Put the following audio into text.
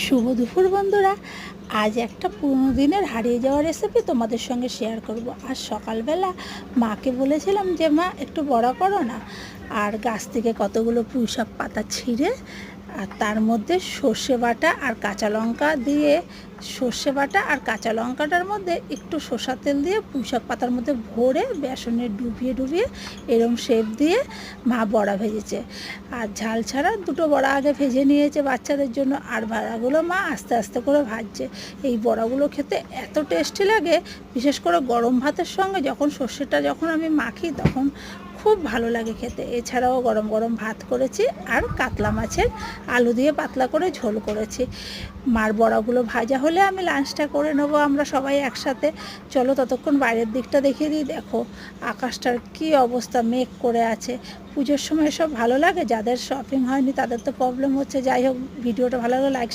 শুভ দুপুর বন্ধুরা। আজ একটা পুরনো দিনের হারিয়ে যাওয়া রেসিপি তোমাদের সঙ্গে শেয়ার করব। আজ সকালবেলা মাকে বলেছিলাম যে মা একটু বড়া করো না, আর গাছ থেকে কতগুলো পুঁইশাক পাতা ছিঁড়ে আর তার মধ্যে সর্ষে বাটা আর কাঁচা লঙ্কা দিয়ে, সর্ষে বাটা আর কাঁচা লঙ্কাটার মধ্যে একটু সর্ষের তেল দিয়ে পুঁইশাক পাতার মধ্যে ভরে বেসনে ডুবিয়ে ডুবিয়ে এরম শেপ দিয়ে মা বড়া ভেজেছে। আর ঝাল ছাড়া দুটো বড়া আগে ভেজে নিয়েছে বাচ্চাদের জন্য, আর বড়াগুলো মা আস্তে আস্তে করে ভাজছে। এই বড়াগুলো খেতে এত টেস্টি লাগে, বিশেষ করে গরম ভাতের সঙ্গে যখন সর্ষেটা আমি মাখি তখন খুব ভালো লাগে খেতে। এছাড়াও গরম গরম ভাত করেছি আর কাতলা মাছের আলু দিয়ে পাতলা করে ঝোল করেছি। মার বড়াগুলো ভাজা হলে আমি লাঞ্চটা করে নেবো আমরা সবাই একসাথে। চলো ততক্ষণ বাইরের দিকটা দেখিয়ে দিই। দেখো আকাশটার কি অবস্থা, মেঘ করে আছে। পুজোর সময় এসব ভালো লাগে, যাদের শপিং হয়নি তাদের তো প্রবলেম হচ্ছে। যাই হোক, ভিডিওটা ভালো লাগলে লাইক